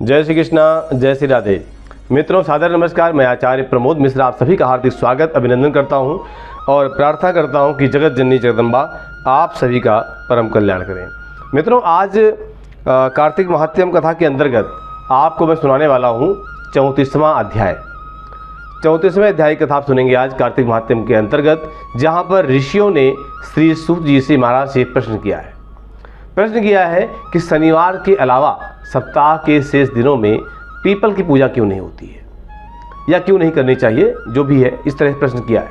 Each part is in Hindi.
जय श्री कृष्णा, जय श्री राधे। मित्रों, सादर नमस्कार। मैं आचार्य प्रमोद मिश्रा आप सभी का हार्दिक स्वागत अभिनंदन करता हूं और प्रार्थना करता हूं कि जगत जननी जगदम्बा आप सभी का परम कल्याण करें। मित्रों, आज कार्तिक महात्यम कथा के अंतर्गत आपको मैं सुनाने वाला हूं 34वां अध्याय। 34वें अध्याय की कथा आप सुनेंगे आज कार्तिक महात्यम के अंतर्गत, जहां पर ऋषियों ने श्री सूत जी से महाराज से प्रश्न किया है कि शनिवार के अलावा सप्ताह के शेष दिनों में पीपल की पूजा क्यों नहीं होती है या क्यों नहीं करनी चाहिए, जो भी है इस तरह प्रश्न किया है।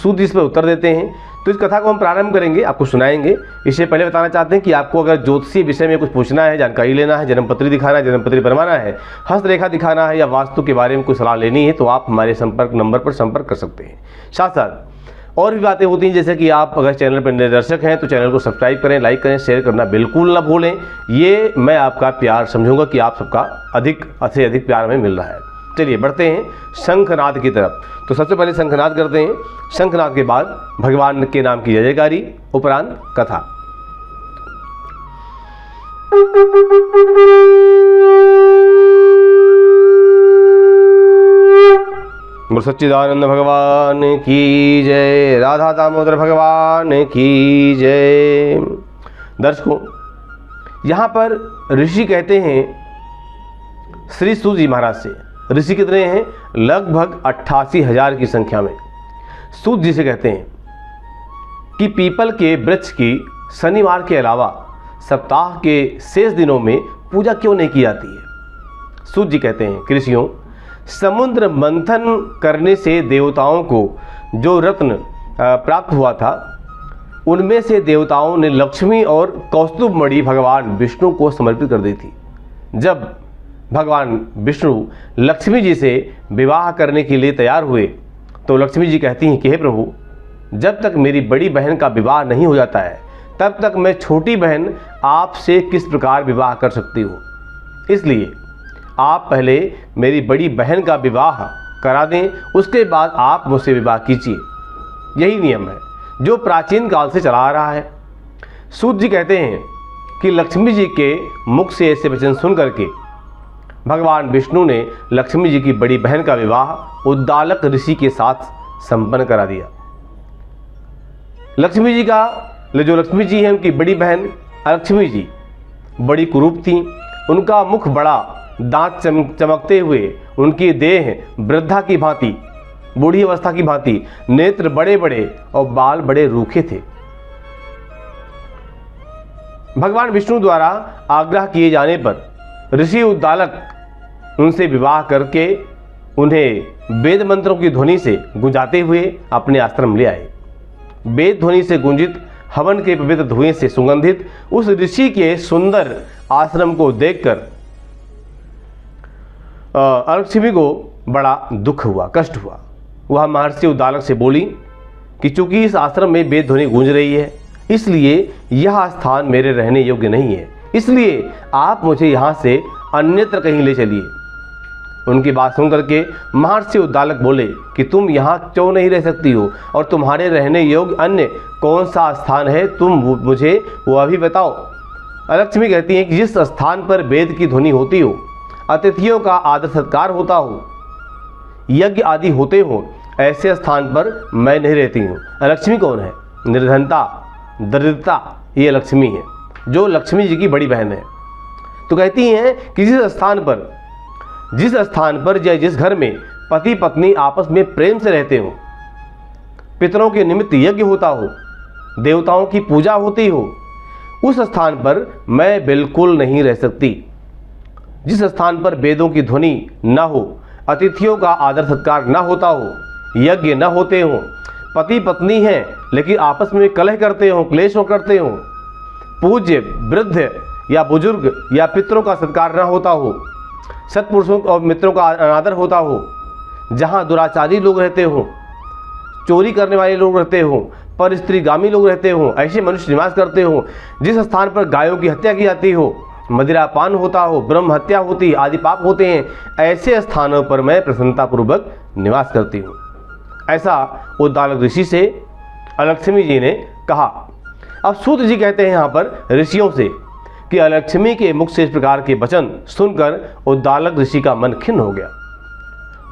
सूत जी इस पर उत्तर देते हैं। तो इस कथा को हम प्रारंभ करेंगे, आपको सुनाएंगे। इससे पहले बताना चाहते हैं कि आपको अगर ज्योतिषीय विषय में कुछ पूछना है, जानकारी लेना है, जन्मपत्री दिखाना है, जन्मपत्री बनवाना है, हस्तरेखा दिखाना है या वास्तु के बारे में कोई सलाह लेनी है, तो आप हमारे संपर्क नंबर पर संपर्क कर सकते हैं। साथ साथ और भी बातें होती हैं, जैसे कि आप अगर चैनल पर नए दर्शक हैं तो चैनल को सब्सक्राइब करें, लाइक करें, शेयर करना बिल्कुल ना भूलें। ये मैं आपका प्यार समझूंगा कि आप सबका अधिक से अधिक प्यार हमें मिल रहा है। चलिए बढ़ते हैं शंखनाद की तरफ। तो सबसे पहले शंखनाद करते हैं। शंखनाद के बाद भगवान के नाम की जय जयकारी, उपरांत कथा। सच्चिदानंद भगवान की जय, राधा दामोदर भगवान की जय। दर्शकों, यहाँ पर ऋषि कहते हैं श्री सूत जी महाराज से। ऋषि कितने हैं? लगभग 88,000 की संख्या में। सूत जी से कहते हैं कि पीपल के वृक्ष की शनिवार के अलावा सप्ताह के शेष दिनों में पूजा क्यों नहीं की जाती है। सूत जी कहते हैं कि ऋषियों, समुद्र मंथन करने से देवताओं को जो रत्न प्राप्त हुआ था, उनमें से देवताओं ने लक्ष्मी और कौस्तुभ मणि भगवान विष्णु को समर्पित कर दी थी। जब भगवान विष्णु लक्ष्मी जी से विवाह करने के लिए तैयार हुए तो लक्ष्मी जी कहती हैं कि हे प्रभु, जब तक मेरी बड़ी बहन का विवाह नहीं हो जाता है तब तक मैं छोटी बहन आपसे किस प्रकार विवाह कर सकती हूँ। इसलिए आप पहले मेरी बड़ी बहन का विवाह करा दें, उसके बाद आप मुझसे विवाह कीजिए। यही नियम है जो प्राचीन काल से चला आ रहा है। सूत जी कहते हैं कि लक्ष्मी जी के मुख से ऐसे वचन सुन करके भगवान विष्णु ने लक्ष्मी जी की बड़ी बहन का विवाह उद्दालक ऋषि के साथ संपन्न करा दिया। लक्ष्मी जी है उनकी बड़ी बहन लक्ष्मी जी बड़ी कुरूप थी। उनका मुख बड़ा, दांत चमकते हुए, उनकी देह वृद्धा की भांति, बूढ़ी अवस्था की भांति, नेत्र बड़े बड़े और बाल बड़े रूखे थे। भगवान विष्णु द्वारा आग्रह किए जाने पर ऋषि उद्दालक उनसे विवाह करके उन्हें वेद मंत्रों की ध्वनि से गुंजाते हुए अपने आश्रम ले आए। वेद ध्वनि से गुंजित, हवन के पवित्र धुएं से सुगंधित उस ऋषि के सुंदर आश्रम को देखकर लक्ष्मी को बड़ा दुख हुआ, कष्ट हुआ। वह महर्षि उद्दालक से बोली कि चूंकि इस आश्रम में वेद ध्वनि गूंज रही है, इसलिए यह स्थान मेरे रहने योग्य नहीं है, इसलिए आप मुझे यहाँ से अन्यत्र कहीं ले चलिए। उनकी बात सुन करके महर्षि उद्दालक बोले कि तुम यहाँ क्यों नहीं रह सकती हो और तुम्हारे रहने योग्य अन्य कौन सा स्थान है, तुम मुझे वह भी बताओ। लक्ष्मी कहती हैं कि जिस स्थान पर वेद की ध्वनि होती हो, अतिथियों का आदर सत्कार होता हो, यज्ञ आदि होते हो, ऐसे स्थान पर मैं नहीं रहती हूँ। लक्ष्मी कौन है? निर्धनता, दरिद्रता, ये लक्ष्मी है, जो लक्ष्मी जी की बड़ी बहन है। तो कहती हैं कि जिस स्थान पर या जिस घर में पति पत्नी आपस में प्रेम से रहते हो, पितरों के निमित्त यज्ञ होता हो, देवताओं की पूजा होती हो, उस स्थान पर मैं बिल्कुल नहीं रह सकती। जिस स्थान पर वेदों की ध्वनि न हो, अतिथियों का आदर सत्कार न होता हो, यज्ञ न होते हो, पति पत्नी हैं लेकिन आपस में कलह करते हो, क्लेश करते हो, पूज्य वृद्ध या बुजुर्ग या पितरों का सत्कार न होता हो, सत्पुरुषों और मित्रों का अनादर होता हो, जहाँ दुराचारी लोग रहते हो, चोरी करने वाले लोग रहते हो, पर स्त्रीगामी लोग रहते हो, ऐसे मनुष्य निवास करते हो, जिस स्थान पर गायों की हत्या की जाती हो, मदिरापान होता हो, ब्रह्म हत्या होती, आदि पाप होते हैं, ऐसे स्थानों पर मैं प्रसन्नतापूर्वक निवास करती हूँ। ऐसा उद्दालक ऋषि से लक्ष्मी जी ने कहा। अब सूत जी कहते हैं यहाँ पर ऋषियों से कि अलक्ष्मी के मुख से इस प्रकार के वचन सुनकर उद्दालक ऋषि का मन खिन्न हो गया।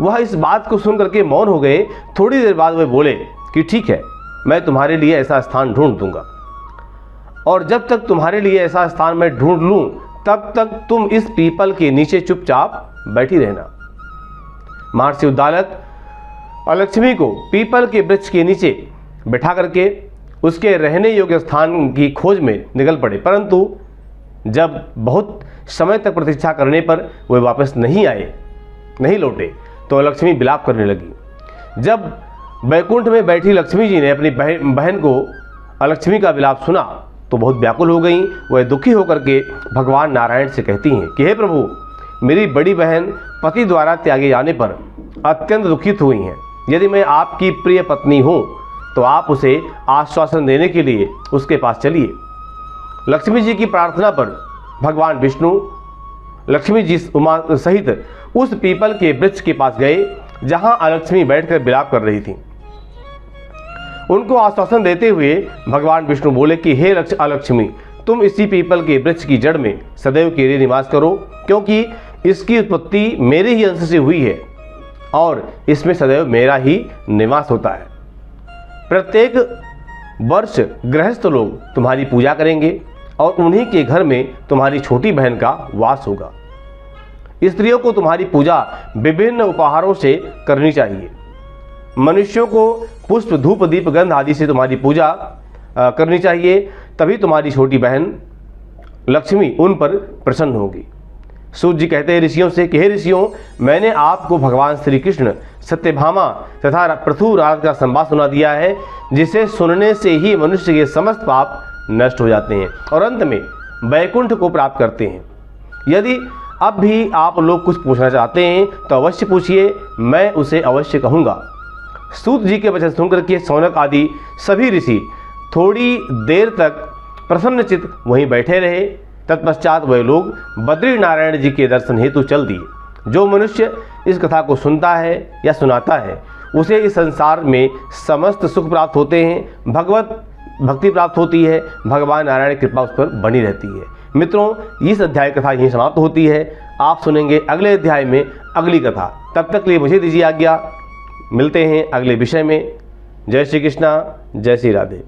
वह इस बात को सुनकर के मौन हो गए। थोड़ी देर बाद वे बोले कि ठीक है, मैं तुम्हारे लिए ऐसा स्थान ढूंढ दूंगा, और जब तक तुम्हारे लिए ऐसा स्थान मैं ढूंढ लूं तब तक तुम इस पीपल के नीचे चुपचाप बैठी रहना। महर्षि उद्दालक अलक्ष्मी को पीपल के वृक्ष के नीचे बैठा करके उसके रहने योग्य स्थान की खोज में निकल पड़े, परंतु जब बहुत समय तक प्रतीक्षा करने पर वे वापस नहीं लौटे तो लक्ष्मी विलाप करने लगी। जब बैकुंठ में बैठी लक्ष्मी जी ने अपनी बहन को अलक्ष्मी का विलाप सुना तो बहुत व्याकुल हो गईं। वह दुखी होकर के भगवान नारायण से कहती हैं कि हे प्रभु, मेरी बड़ी बहन पति द्वारा त्यागे जाने पर अत्यंत दुखित हुई हैं। यदि मैं आपकी प्रिय पत्नी हूँ तो आप उसे आश्वासन देने के लिए उसके पास चलिए। लक्ष्मी जी की प्रार्थना पर भगवान विष्णु लक्ष्मी जी उमा सहित उस पीपल के वृक्ष के पास गए जहां अलक्ष्मी बैठकर विलाप कर रही थी। उनको आश्वासन देते हुए भगवान विष्णु बोले कि हे अलक्ष्मी, तुम इसी पीपल के वृक्ष की जड़ में सदैव के लिए निवास करो, क्योंकि इसकी उत्पत्ति मेरे ही अंश से हुई है और इसमें सदैव मेरा ही निवास होता है। प्रत्येक वर्ष गृहस्थ लोग तुम्हारी पूजा करेंगे और उन्हीं के घर में तुम्हारी छोटी बहन का वास होगा। स्त्रियों को तुम्हारी पूजा विभिन्न उपहारों से करनी चाहिए। मनुष्यों को पुष्प, धूप, दीप, गंध आदि से तुम्हारी पूजा करनी चाहिए, तभी तुम्हारी छोटी बहन लक्ष्मी उन पर प्रसन्न होगी। सूत जी कहते हैं ऋषियों से कि हे ऋषियों, मैंने आपको भगवान श्री कृष्ण, सत्यभामा तथा पृथुराज का संवाद सुना दिया है, जिसे सुनने से ही मनुष्य के समस्त पाप नष्ट हो जाते हैं और अंत में वैकुंठ को प्राप्त करते हैं। यदि अब भी आप लोग कुछ पूछना चाहते हैं तो अवश्य पूछिए, मैं उसे अवश्य कहूँगा। सूत जी के वचन सुनकर के शौनक आदि सभी ऋषि थोड़ी देर तक प्रसन्नचित वहीं बैठे रहे। तत्पश्चात वह लोग बद्री नारायण जी के दर्शन हेतु चल दिए। जो मनुष्य इस कथा को सुनता है या सुनाता है उसे इस संसार में समस्त सुख प्राप्त होते हैं, भगवत भक्ति प्राप्त होती है, भगवान नारायण की कृपा उस पर बनी रहती है। मित्रों, इस अध्याय कथा यहीं समाप्त होती है। आप सुनेंगे अगले अध्याय में अगली कथा। तब तक के लिए मुझे दीजिए आज्ञा। मिलते हैं अगले विषय में। जय श्री कृष्णा, जय श्री राधे।